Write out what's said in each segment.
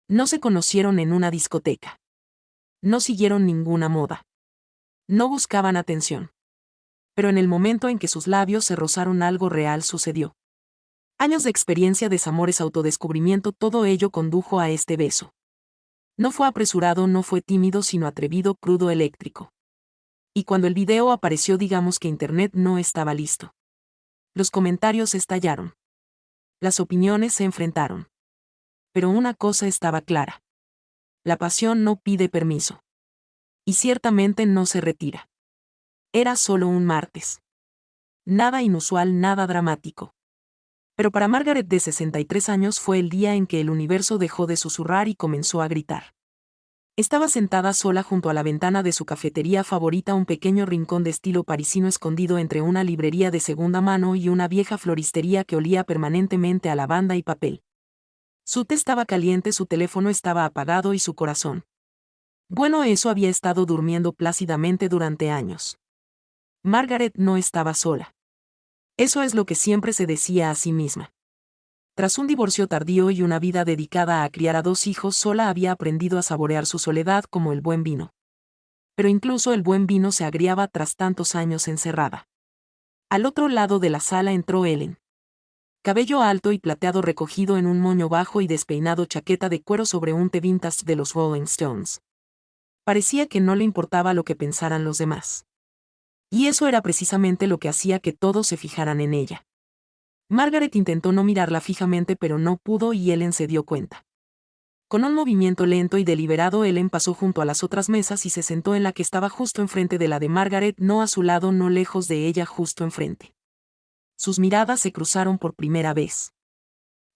No se conocieron en una discoteca. No siguieron ninguna moda. No buscaban atención. Pero en el momento en que sus labios se rozaron algo real sucedió. Años de experiencia, desamores, autodescubrimiento, todo ello condujo a este beso. No fue apresurado, no fue tímido, sino atrevido, crudo, eléctrico. Y cuando el video apareció, digamos que Internet no estaba listo. Los comentarios estallaron. Las opiniones se enfrentaron. Pero una cosa estaba clara. La pasión no pide permiso. Y ciertamente no se retira. Era solo un martes. Nada inusual, nada dramático. Pero para Margaret, de 63 años, fue el día en que el universo dejó de susurrar y comenzó a gritar. Estaba sentada sola junto a la ventana de su cafetería favorita, un pequeño rincón de estilo parisino escondido entre una librería de segunda mano y una vieja floristería que olía permanentemente a lavanda y papel. Su té estaba caliente, su teléfono estaba apagado y su corazón. Bueno, eso había estado durmiendo plácidamente durante años. Margaret no estaba sola. Eso es lo que siempre se decía a sí misma. Tras un divorcio tardío y una vida dedicada a criar a 2 hijos, sola había aprendido a saborear su soledad como el buen vino. Pero incluso el buen vino se agriaba tras tantos años encerrada. Al otro lado de la sala entró Ellen. Cabello alto y plateado recogido en un moño bajo y despeinado, chaqueta de cuero sobre un té vintage de los Rolling Stones. Parecía que no le importaba lo que pensaran los demás. Y eso era precisamente lo que hacía que todos se fijaran en ella. Margaret intentó no mirarla fijamente, pero no pudo, y Ellen se dio cuenta. Con un movimiento lento y deliberado, Ellen pasó junto a las otras mesas y se sentó en la que estaba justo enfrente de la de Margaret, no a su lado, no lejos de ella, justo enfrente. Sus miradas se cruzaron por primera vez.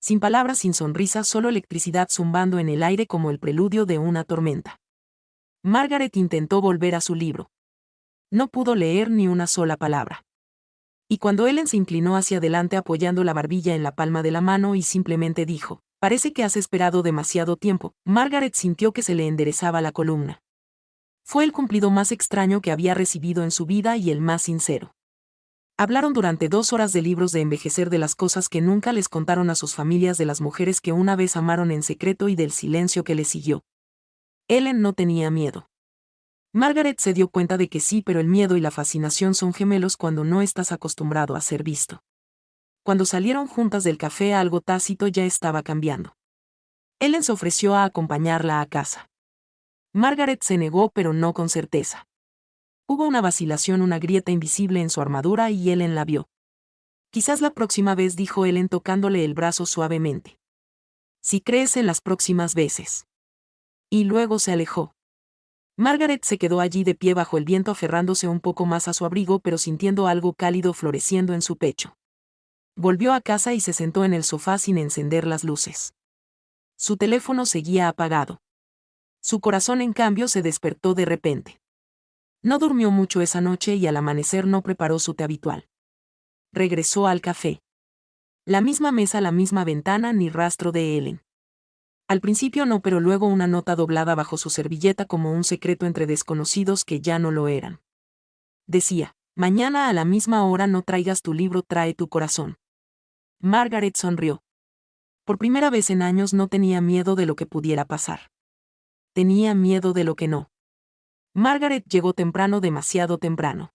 Sin palabras, sin sonrisa, solo electricidad zumbando en el aire como el preludio de una tormenta. Margaret intentó volver a su libro. No pudo leer ni una sola palabra. Y cuando Ellen se inclinó hacia adelante apoyando la barbilla en la palma de la mano y simplemente dijo: «Parece que has esperado demasiado tiempo», Margaret sintió que se le enderezaba la columna. Fue el cumplido más extraño que había recibido en su vida y el más sincero. Hablaron durante 2 horas de libros, de envejecer, de las cosas que nunca les contaron a sus familias, de las mujeres que una vez amaron en secreto y del silencio que les siguió. Ellen no tenía miedo. Margaret se dio cuenta de que sí, pero el miedo y la fascinación son gemelos cuando no estás acostumbrado a ser visto. Cuando salieron juntas del café, algo tácito ya estaba cambiando. Ellen se ofreció a acompañarla a casa. Margaret se negó, pero no con certeza. Hubo una vacilación, una grieta invisible en su armadura, y Ellen la vio. «Quizás la próxima vez», dijo Ellen tocándole el brazo suavemente. «Si crees en las próximas veces». Y luego se alejó. Margaret se quedó allí de pie bajo el viento, aferrándose un poco más a su abrigo, pero sintiendo algo cálido floreciendo en su pecho. Volvió a casa y se sentó en el sofá sin encender las luces. Su teléfono seguía apagado. Su corazón, en cambio, se despertó de repente. No durmió mucho esa noche y al amanecer no preparó su té habitual. Regresó al café. La misma mesa, la misma ventana, ni rastro de Ellen. Al principio no, pero luego una nota doblada bajo su servilleta como un secreto entre desconocidos que ya no lo eran. Decía: «Mañana a la misma hora no traigas tu libro, trae tu corazón». Margaret sonrió. Por primera vez en años no tenía miedo de lo que pudiera pasar. Tenía miedo de lo que no. Margaret llegó temprano, demasiado temprano.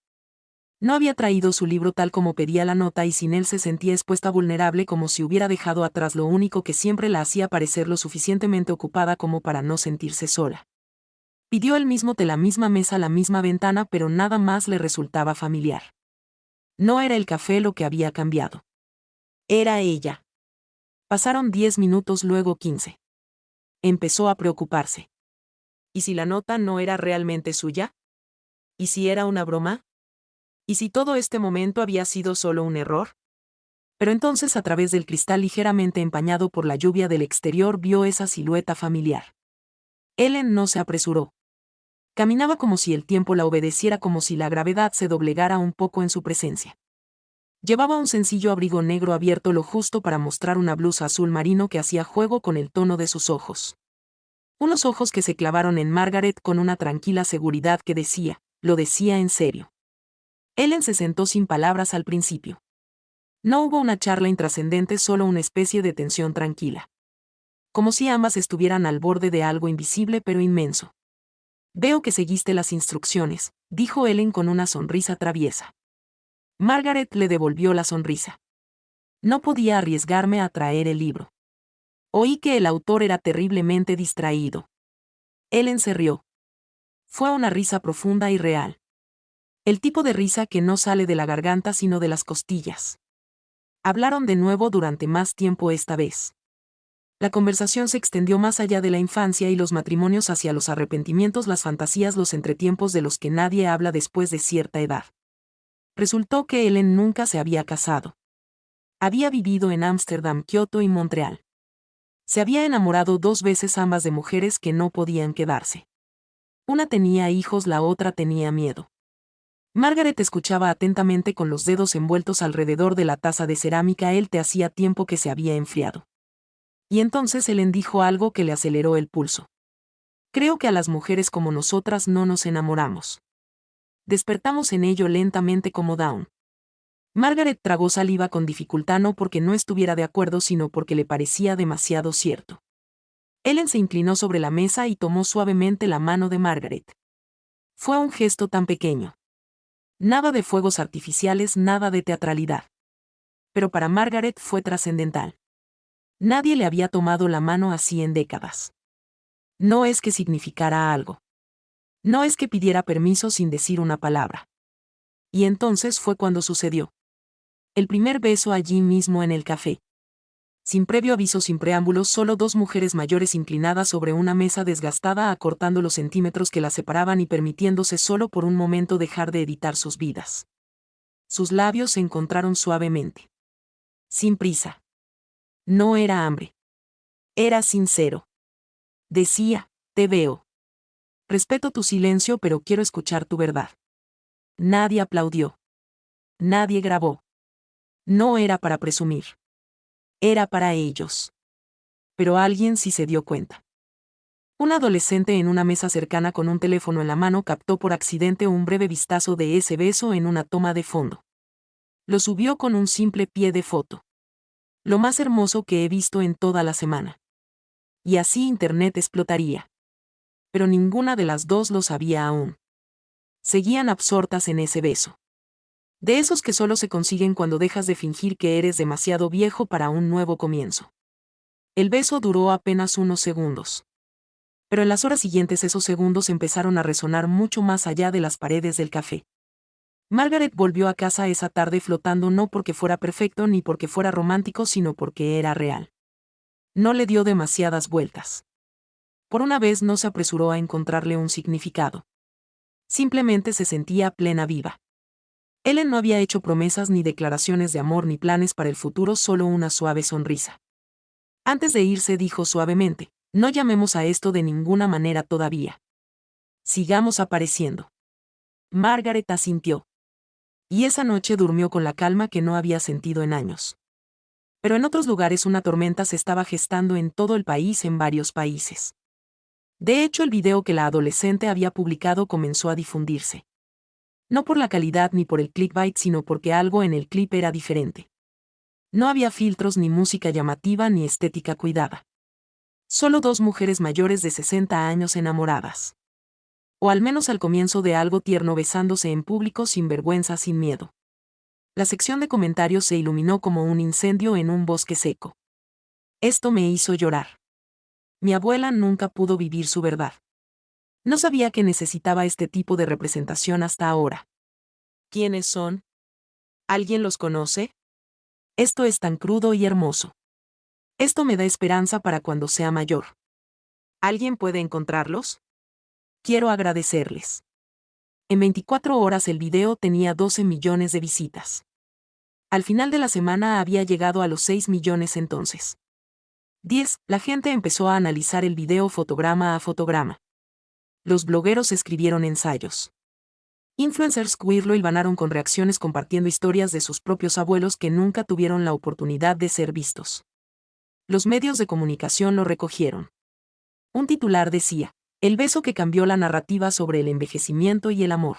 No había traído su libro tal como pedía la nota y sin él se sentía expuesta, vulnerable, como si hubiera dejado atrás lo único que siempre la hacía parecer lo suficientemente ocupada como para no sentirse sola. Pidió el mismo té, la misma mesa, la misma ventana, pero nada más le resultaba familiar. No era el café lo que había cambiado. Era ella. Pasaron 10 minutos, luego 15. Empezó a preocuparse. ¿Y si la nota no era realmente suya? ¿Y si era una broma? ¿Y si todo este momento había sido solo un error? Pero entonces, a través del cristal ligeramente empañado por la lluvia del exterior, vio esa silueta familiar. Ellen no se apresuró. Caminaba como si el tiempo la obedeciera, como si la gravedad se doblegara un poco en su presencia. Llevaba un sencillo abrigo negro abierto, lo justo para mostrar una blusa azul marino que hacía juego con el tono de sus ojos. Unos ojos que se clavaron en Margaret con una tranquila seguridad que decía: lo decía en serio. Ellen se sentó sin palabras al principio. No hubo una charla intrascendente, solo una especie de tensión tranquila. como si ambas estuvieran al borde de algo invisible pero inmenso. Veo que seguiste las instrucciones, dijo Ellen con una sonrisa traviesa. Margaret le devolvió la sonrisa. No podía arriesgarme a traer el libro. Oí que el autor era terriblemente distraído. Ellen se rió. Fue una risa profunda y real. El tipo de risa que no sale de la garganta sino de las costillas. Hablaron de nuevo durante más tiempo esta vez. La conversación se extendió más allá de la infancia y los matrimonios hacia los arrepentimientos, las fantasías, los entretiempos de los que nadie habla después de cierta edad. Resultó que Ellen nunca se había casado. Había vivido en Ámsterdam, Kioto y Montreal. Se había enamorado 2 veces, ambas de mujeres que no podían quedarse. Una tenía hijos, la otra tenía miedo. Margaret escuchaba atentamente con los dedos envueltos alrededor de la taza de cerámica. El té hacía tiempo que se había enfriado. Y entonces Ellen dijo algo que le aceleró el pulso. Creo que a las mujeres como nosotras no nos enamoramos. Despertamos en ello lentamente como Dawn. Margaret tragó saliva con dificultad, no porque no estuviera de acuerdo sino porque le parecía demasiado cierto. Ellen se inclinó sobre la mesa y tomó suavemente la mano de Margaret. Fue un gesto tan pequeño. Nada de fuegos artificiales, nada de teatralidad. Pero para Margaret fue trascendental. Nadie le había tomado la mano así en décadas. No es que significara algo. No es que pidiera permiso sin decir una palabra. Y entonces fue cuando sucedió. El primer beso allí mismo en el café. Sin previo aviso, sin preámbulos, solo 2 mujeres mayores inclinadas sobre una mesa desgastada, acortando los centímetros que las separaban y permitiéndose solo por un momento dejar de editar sus vidas. Sus labios se encontraron suavemente. Sin prisa. No era hambre. Era sincero. Decía, te veo. Respeto tu silencio, pero quiero escuchar tu verdad. Nadie aplaudió. Nadie grabó. No era para presumir. Era para ellos. Pero alguien sí se dio cuenta. Un adolescente en una mesa cercana con un teléfono en la mano captó por accidente un breve vistazo de ese beso en una toma de fondo. Lo subió con un simple pie de foto. Lo más hermoso que he visto en toda la semana. Y así Internet explotaría. Pero ninguna de las dos lo sabía aún. Seguían absortas en ese beso. De esos que solo se consiguen cuando dejas de fingir que eres demasiado viejo para un nuevo comienzo. El beso duró apenas unos segundos. Pero en las horas siguientes esos segundos empezaron a resonar mucho más allá de las paredes del café. Margaret volvió a casa esa tarde flotando, no porque fuera perfecto ni porque fuera romántico, sino porque era real. No le dio demasiadas vueltas. Por una vez no se apresuró a encontrarle un significado. Simplemente se sentía plena, viva. Ellen no había hecho promesas ni declaraciones de amor ni planes para el futuro, solo una suave sonrisa. Antes de irse dijo suavemente, no llamemos a esto de ninguna manera todavía. Sigamos apareciendo. Margaret asintió. Y esa noche durmió con la calma que no había sentido en años. Pero en otros lugares una tormenta se estaba gestando en todo el país, en varios países. De hecho, el video que la adolescente había publicado comenzó a difundirse. No por la calidad ni por el clickbait, sino porque algo en el clip era diferente. No había filtros, ni música llamativa, ni estética cuidada. Solo 2 mujeres mayores de 60 años enamoradas. O al menos al comienzo de algo tierno, besándose en público sin vergüenza, sin miedo. La sección de comentarios se iluminó como un incendio en un bosque seco. Esto me hizo llorar. Mi abuela nunca pudo vivir su verdad. No sabía que necesitaba este tipo de representación hasta ahora. ¿Quiénes son? ¿Alguien los conoce? Esto es tan crudo y hermoso. Esto me da esperanza para cuando sea mayor. ¿Alguien puede encontrarlos? Quiero agradecerles. En 24 horas el video tenía 12 millones de visitas. Al final de la semana había llegado a los 6 millones entonces. 10. La gente empezó a analizar el video fotograma a fotograma. Los blogueros escribieron ensayos. Influencers queer lo hilvanaron con reacciones compartiendo historias de sus propios abuelos que nunca tuvieron la oportunidad de ser vistos. Los medios de comunicación lo recogieron. Un titular decía, el beso que cambió la narrativa sobre el envejecimiento y el amor.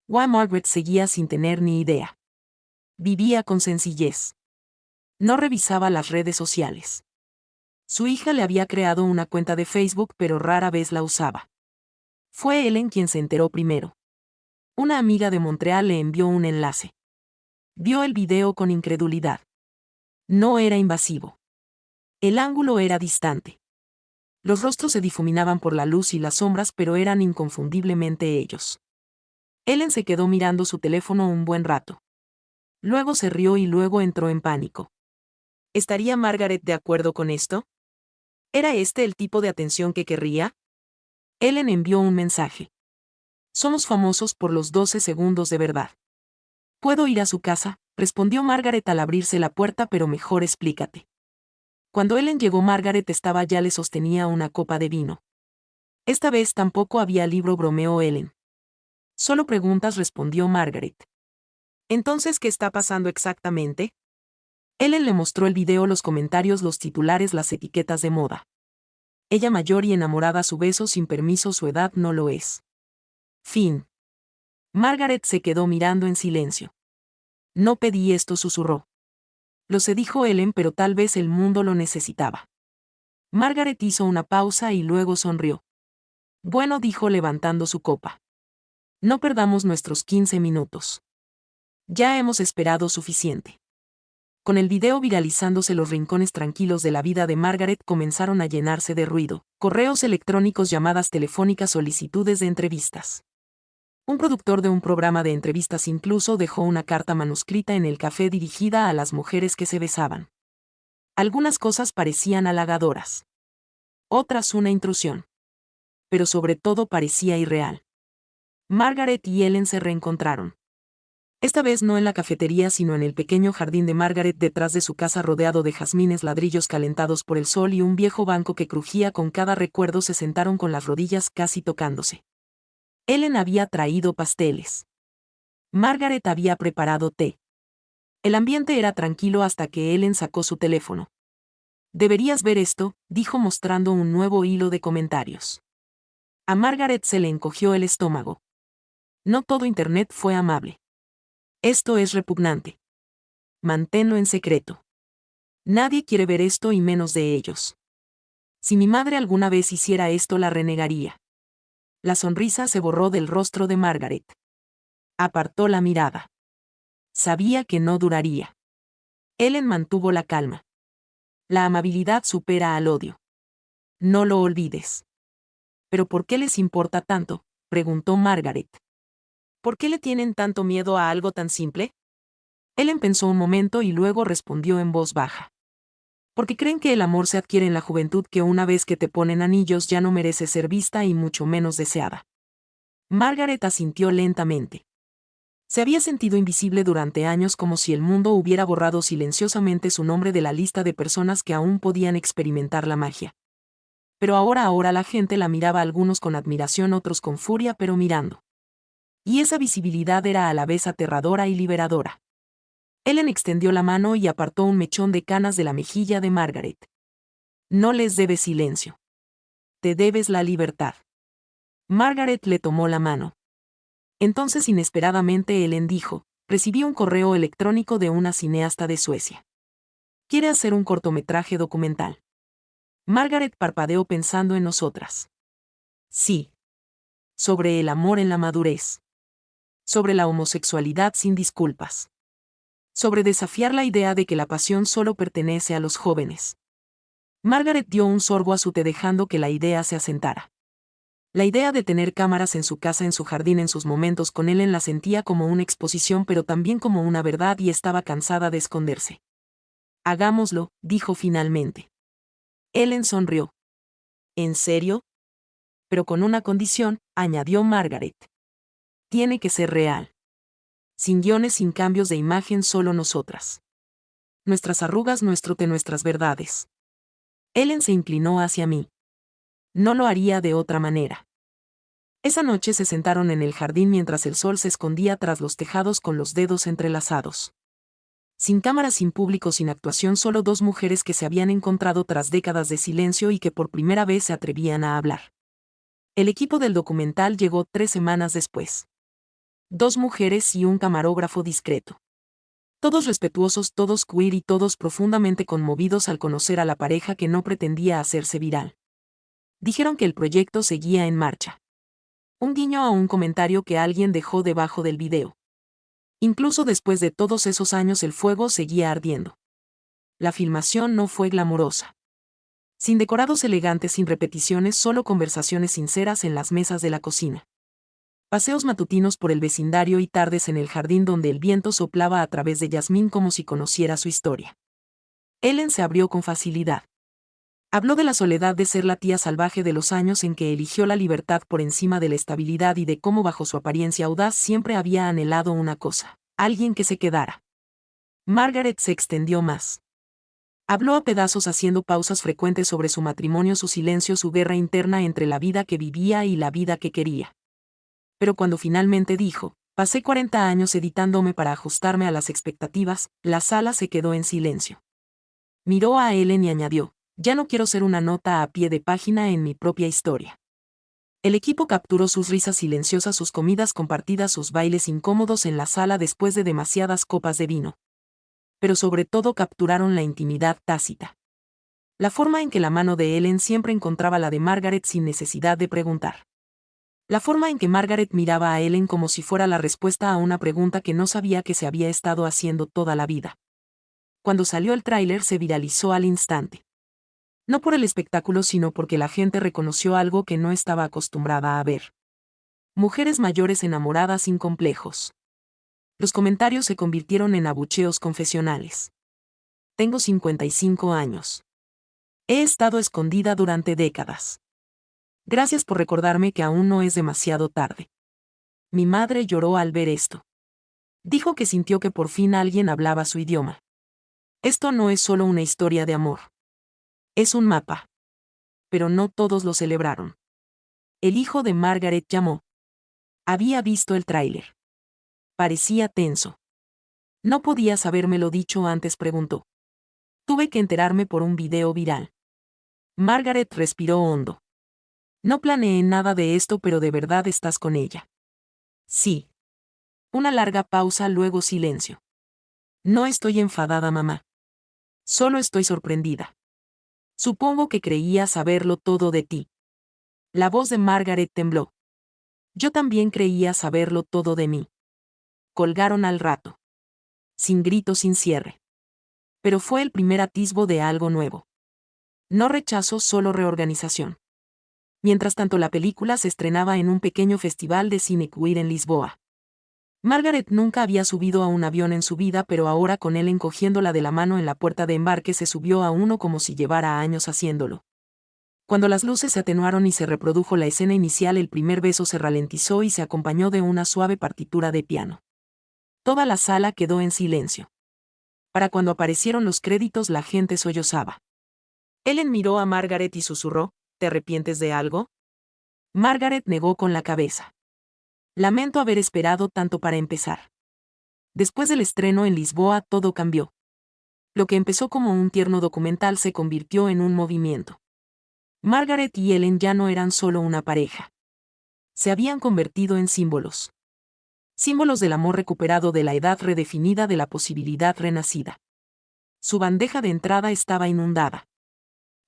Margaret seguía sin tener ni idea. Vivía con sencillez. No revisaba las redes sociales. Su hija le había creado una cuenta de Facebook pero rara vez la usaba. Fue Ellen quien se enteró primero. Una amiga de Montreal le envió un enlace. Vio el video con incredulidad. No era invasivo. El ángulo era distante. Los rostros se difuminaban por la luz y las sombras, pero eran inconfundiblemente ellos. Ellen se quedó mirando su teléfono un buen rato. Luego se rió y luego entró en pánico. ¿Estaría Margaret de acuerdo con esto? ¿Era este el tipo de atención que querría? Ellen envió un mensaje. Somos famosos por los 12 segundos de verdad. ¿Puedo ir a su casa?, respondió Margaret al abrirse la puerta, pero mejor explícate. Cuando Ellen llegó, Margaret ya le sostenía una copa de vino. Esta vez tampoco había libro, bromeó Ellen. Solo preguntas, respondió Margaret. Entonces, ¿qué está pasando exactamente? Ellen le mostró el video, los comentarios, los titulares, las etiquetas de moda. Ella mayor y enamorada a su beso sin permiso, su edad no lo es. Fin. Margaret se quedó mirando en silencio. No pedí esto, susurró. Lo sé, dijo Ellen, pero tal vez el mundo lo necesitaba. Margaret hizo una pausa y luego sonrió. Bueno, dijo levantando su copa. No perdamos nuestros 15 minutos. Ya hemos esperado suficiente. Con el video viralizándose, los rincones tranquilos de la vida de Margaret comenzaron a llenarse de ruido: correos electrónicos, llamadas telefónicas, solicitudes de entrevistas. Un productor de un programa de entrevistas incluso dejó una carta manuscrita en el café dirigida a las mujeres que se besaban. Algunas cosas parecían halagadoras. Otras una intrusión. Pero sobre todo parecía irreal. Margaret y Ellen se reencontraron. Esta vez no en la cafetería, sino en el pequeño jardín de Margaret detrás de su casa, rodeado de jazmines, ladrillos calentados por el sol y un viejo banco que crujía con cada recuerdo. Se sentaron con las rodillas casi tocándose. Ellen había traído pasteles. Margaret había preparado té. El ambiente era tranquilo hasta que Ellen sacó su teléfono. Deberías ver esto, dijo mostrando un nuevo hilo de comentarios. A Margaret se le encogió el estómago. No todo Internet fue amable. Esto es repugnante. Manténlo en secreto. Nadie quiere ver esto y menos de ellos. Si mi madre alguna vez hiciera esto, la renegaría. La sonrisa se borró del rostro de Margaret. Apartó la mirada. Sabía que no duraría. Ellen mantuvo la calma. La amabilidad supera al odio. No lo olvides. ¿Pero por qué les importa tanto?, preguntó Margaret. ¿Por qué le tienen tanto miedo a algo tan simple? Ellen pensó un momento y luego respondió en voz baja. Porque creen que el amor se adquiere en la juventud, que una vez que te ponen anillos ya no merece ser vista y mucho menos deseada. Margaret asintió lentamente. Se había sentido invisible durante años, como si el mundo hubiera borrado silenciosamente su nombre de la lista de personas que aún podían experimentar la magia. Pero ahora la gente la miraba, algunos con admiración, otros con furia, pero mirando. Y esa visibilidad era a la vez aterradora y liberadora. Ellen extendió la mano y apartó un mechón de canas de la mejilla de Margaret. No les debes silencio. Te debes la libertad. Margaret le tomó la mano. Entonces, inesperadamente, Ellen dijo: recibí un correo electrónico de una cineasta de Suecia. Quiere hacer un cortometraje documental. Margaret parpadeó pensando en nosotras. Sí. Sobre el amor en la madurez. Sobre la homosexualidad sin disculpas. Sobre desafiar la idea de que la pasión solo pertenece a los jóvenes. Margaret dio un sorbo a su té dejando que la idea se asentara. La idea de tener cámaras en su casa, en su jardín, en sus momentos con Ellen, la sentía como una exposición, pero también como una verdad, y estaba cansada de esconderse. Hagámoslo, dijo finalmente. Ellen sonrió. ¿En serio? Pero con una condición, añadió Margaret. Tiene que ser real. Sin guiones, sin cambios de imagen, solo nosotras. Nuestras arrugas, nuestro té, nuestras verdades. Ellen se inclinó hacia mí. No lo haría de otra manera. Esa noche se sentaron en el jardín mientras el sol se escondía tras los tejados, con los dedos entrelazados. Sin cámara, sin público, sin actuación, solo dos mujeres que se habían encontrado tras décadas de silencio y que por primera vez se atrevían a hablar. El equipo del documental llegó 3 semanas después. 2 mujeres y un camarógrafo discreto. Todos respetuosos, todos queer y todos profundamente conmovidos al conocer a la pareja que no pretendía hacerse viral. Dijeron que el proyecto seguía en marcha. Un guiño a un comentario que alguien dejó debajo del video. Incluso después de todos esos años el fuego seguía ardiendo. La filmación no fue glamurosa. Sin decorados elegantes, sin repeticiones, solo conversaciones sinceras en las mesas de la cocina. Paseos matutinos por el vecindario y tardes en el jardín donde el viento soplaba a través de jazmín como si conociera su historia. Ellen se abrió con facilidad. Habló de la soledad de ser la tía salvaje de los años en que eligió la libertad por encima de la estabilidad y de cómo bajo su apariencia audaz siempre había anhelado una cosa, alguien que se quedara. Margaret se extendió más. Habló a pedazos haciendo pausas frecuentes sobre su matrimonio, su silencio, su guerra interna entre la vida que vivía y la vida que quería. Pero cuando finalmente dijo, pasé 40 años editándome para ajustarme a las expectativas, la sala se quedó en silencio. Miró a Ellen y añadió, ya no quiero ser una nota a pie de página en mi propia historia. El equipo capturó sus risas silenciosas, sus comidas compartidas, sus bailes incómodos en la sala después de demasiadas copas de vino. Pero sobre todo capturaron la intimidad tácita. La forma en que la mano de Ellen siempre encontraba la de Margaret sin necesidad de preguntar. La forma en que Margaret miraba a Ellen como si fuera la respuesta a una pregunta que no sabía que se había estado haciendo toda la vida. Cuando salió el tráiler se viralizó al instante. No por el espectáculo, sino porque la gente reconoció algo que no estaba acostumbrada a ver. Mujeres mayores enamoradas sin complejos. Los comentarios se convirtieron en abucheos confesionales. Tengo 55 años. He estado escondida durante décadas. Gracias por recordarme que aún no es demasiado tarde. Mi madre lloró al ver esto. Dijo que sintió que por fin alguien hablaba su idioma. Esto no es solo una historia de amor. Es un mapa. Pero no todos lo celebraron. El hijo de Margaret llamó. Había visto el tráiler. Parecía tenso. ¿No podías habérmelo dicho antes?, preguntó. Tuve que enterarme por un video viral. Margaret respiró hondo. No planeé nada de esto, pero ¿de verdad estás con ella? Sí. Una larga pausa, luego silencio. No estoy enfadada, mamá. Solo estoy sorprendida. Supongo que creía saberlo todo de ti. La voz de Margaret tembló. Yo también creía saberlo todo de mí. Colgaron al rato. Sin grito, sin cierre. Pero fue el primer atisbo de algo nuevo. No rechazo, solo reorganización. Mientras tanto, la película se estrenaba en un pequeño festival de cine queer en Lisboa. Margaret nunca había subido a un avión en su vida, pero ahora, con él encogiéndola de la mano en la puerta de embarque, se subió a uno como si llevara años haciéndolo. Cuando las luces se atenuaron y se reprodujo la escena inicial, el primer beso se ralentizó y se acompañó de una suave partitura de piano. Toda la sala quedó en silencio. Para cuando aparecieron los créditos, la gente sollozaba. Ellen miró a Margaret y susurró, ¿te arrepientes de algo? Margaret negó con la cabeza. Lamento haber esperado tanto para empezar. Después del estreno en Lisboa, todo cambió. Lo que empezó como un tierno documental se convirtió en un movimiento. Margaret y Ellen ya no eran solo una pareja. Se habían convertido en símbolos. Símbolos del amor recuperado, de la edad redefinida, de la posibilidad renacida. Su bandeja de entrada estaba inundada.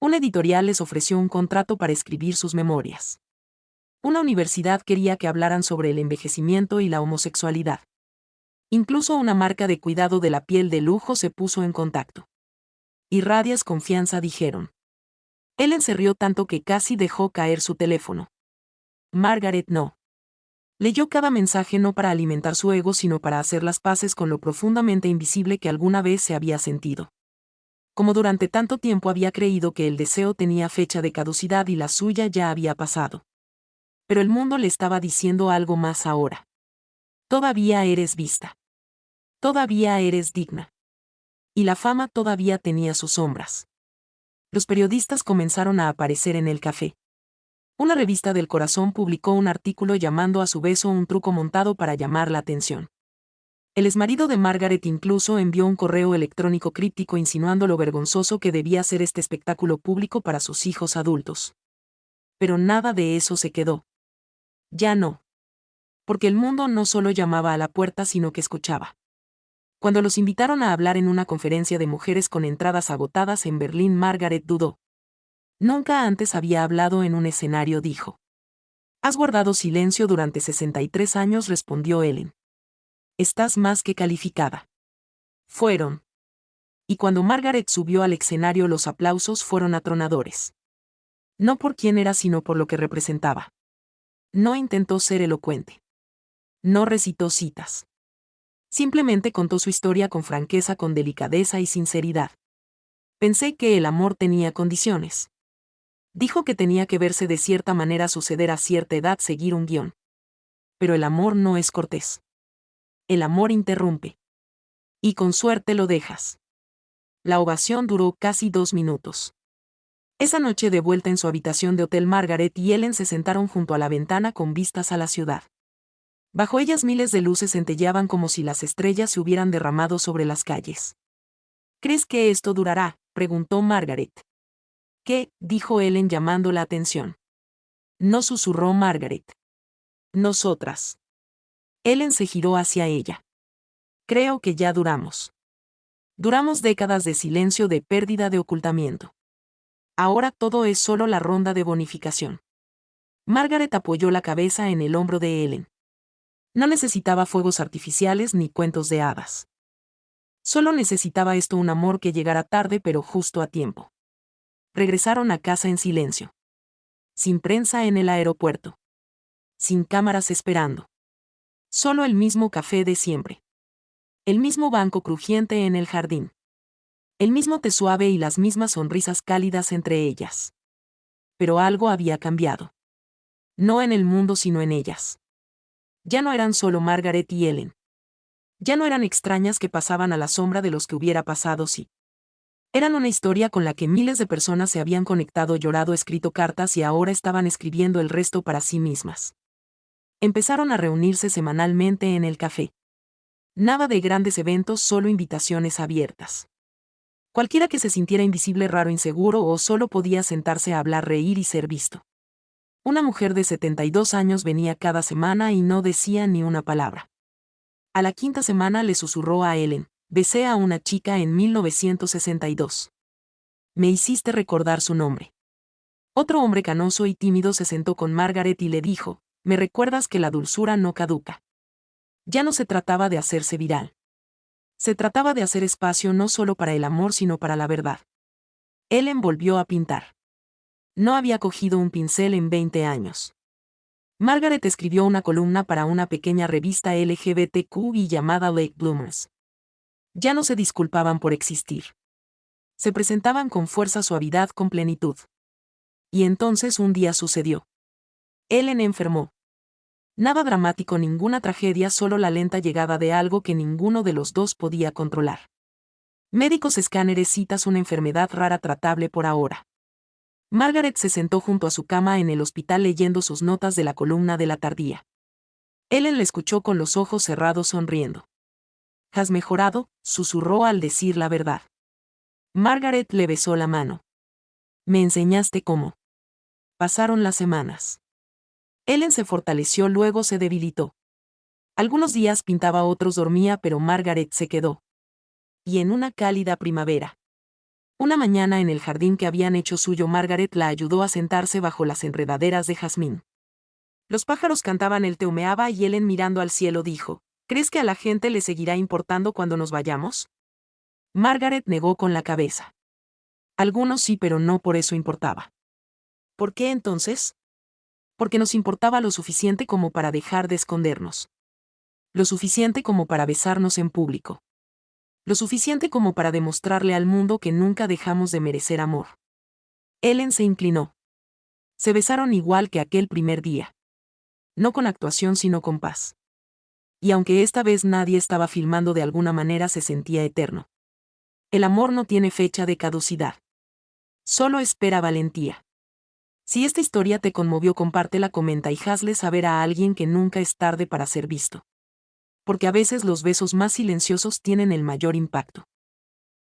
Una editorial les ofreció un contrato para escribir sus memorias. Una universidad quería que hablaran sobre el envejecimiento y la homosexualidad. Incluso una marca de cuidado de la piel de lujo se puso en contacto. Irradias confianza, dijeron. Ellen se rió tanto que casi dejó caer su teléfono. Margaret no. Leyó cada mensaje no para alimentar su ego, sino para hacer las paces con lo profundamente invisible que alguna vez se había sentido. Como durante tanto tiempo había creído que el deseo tenía fecha de caducidad y la suya ya había pasado. Pero el mundo le estaba diciendo algo más ahora. Todavía eres vista. Todavía eres digna. Y la fama todavía tenía sus sombras. Los periodistas comenzaron a aparecer en el café. Una revista del corazón publicó un artículo llamando a su beso un truco montado para llamar la atención. El exmarido de Margaret incluso envió un correo electrónico críptico insinuando lo vergonzoso que debía ser este espectáculo público para sus hijos adultos. Pero nada de eso se quedó. Ya no. Porque el mundo no solo llamaba a la puerta, sino que escuchaba. Cuando los invitaron a hablar en una conferencia de mujeres con entradas agotadas en Berlín, Margaret dudó. Nunca antes había hablado en un escenario, dijo. Has guardado silencio durante 63 años, respondió Ellen. Estás más que calificada. Fueron. Y cuando Margaret subió al escenario, los aplausos fueron atronadores. No por quién era, sino por lo que representaba. No intentó ser elocuente. No recitó citas. Simplemente contó su historia con franqueza, con delicadeza y sinceridad. Pensé que el amor tenía condiciones. Dijo que tenía que verse de cierta manera, suceder a cierta edad, seguir un guión. Pero el amor no es cortés. El amor interrumpe. Y con suerte lo dejas. La ovación duró casi 2 minutos. Esa noche, de vuelta en su habitación de hotel, Margaret y Ellen se sentaron junto a la ventana con vistas a la ciudad. Bajo ellas miles de luces centelleaban como si las estrellas se hubieran derramado sobre las calles. ¿Crees que esto durará?, preguntó Margaret. ¿Qué?, dijo Ellen llamando la atención. No, susurró Margaret. Nosotras. Ellen se giró hacia ella. Creo que ya duramos. Duramos décadas de silencio, de pérdida, de ocultamiento. Ahora todo es solo la ronda de bonificación. Margaret apoyó la cabeza en el hombro de Ellen. No necesitaba fuegos artificiales ni cuentos de hadas. Solo necesitaba esto, un amor que llegara tarde pero justo a tiempo. Regresaron a casa en silencio. Sin prensa en el aeropuerto. Sin cámaras esperando. Solo el mismo café de siempre. El mismo banco crujiente en el jardín. El mismo té suave y las mismas sonrisas cálidas entre ellas. Pero algo había cambiado. No en el mundo, sino en ellas. Ya no eran solo Margaret y Ellen. Ya no eran extrañas que pasaban a la sombra de los que hubiera pasado si. Eran una historia con la que miles de personas se habían conectado, llorado, escrito cartas y ahora estaban escribiendo el resto para sí mismas. Empezaron a reunirse semanalmente en el café. Nada de grandes eventos, solo invitaciones abiertas. Cualquiera que se sintiera invisible, raro, inseguro o solo podía sentarse a hablar, reír y ser visto. Una mujer de 72 años venía cada semana y no decía ni una palabra. A la quinta semana le susurró a Ellen: besé a una chica en 1962. Me hiciste recordar su nombre. Otro hombre canoso y tímido se sentó con Margaret y le dijo: me recuerdas que la dulzura no caduca. Ya no se trataba de hacerse viral. Se trataba de hacer espacio no solo para el amor, sino para la verdad. Ellen volvió a pintar. No había cogido un pincel en 20 años. Margaret escribió una columna para una pequeña revista LGBTQ llamada Late Bloomers. Ya no se disculpaban por existir. Se presentaban con fuerza, suavidad, con plenitud. Y entonces un día sucedió. Ellen enfermó. Nada dramático, ninguna tragedia, solo la lenta llegada de algo que ninguno de los dos podía controlar. Médicos, escáneres, citas, una enfermedad rara tratable por ahora. Margaret se sentó junto a su cama en el hospital leyendo sus notas de la columna de la tardía. Ellen le escuchó con los ojos cerrados, sonriendo. ¿Has mejorado?, susurró al decir la verdad. Margaret le besó la mano. Me enseñaste cómo. Pasaron las semanas. Ellen se fortaleció, luego se debilitó. Algunos días pintaba, otros dormía, pero Margaret se quedó. Y en una cálida primavera. Una mañana en el jardín que habían hecho suyo, Margaret la ayudó a sentarse bajo las enredaderas de jazmín. Los pájaros cantaban, el té humeaba y Ellen, mirando al cielo, dijo: ¿crees que a la gente le seguirá importando cuando nos vayamos? Margaret negó con la cabeza. Algunos sí, pero no por eso importaba. ¿Por qué entonces? Porque nos importaba lo suficiente como para dejar de escondernos. Lo suficiente como para besarnos en público. Lo suficiente como para demostrarle al mundo que nunca dejamos de merecer amor. Ellen se inclinó. Se besaron igual que aquel primer día. No con actuación, sino con paz. Y aunque esta vez nadie estaba filmando, de alguna manera se sentía eterno. El amor no tiene fecha de caducidad. Solo espera valentía. Si esta historia te conmovió, compártela, comenta y hazle saber a alguien que nunca es tarde para ser visto. Porque a veces los besos más silenciosos tienen el mayor impacto.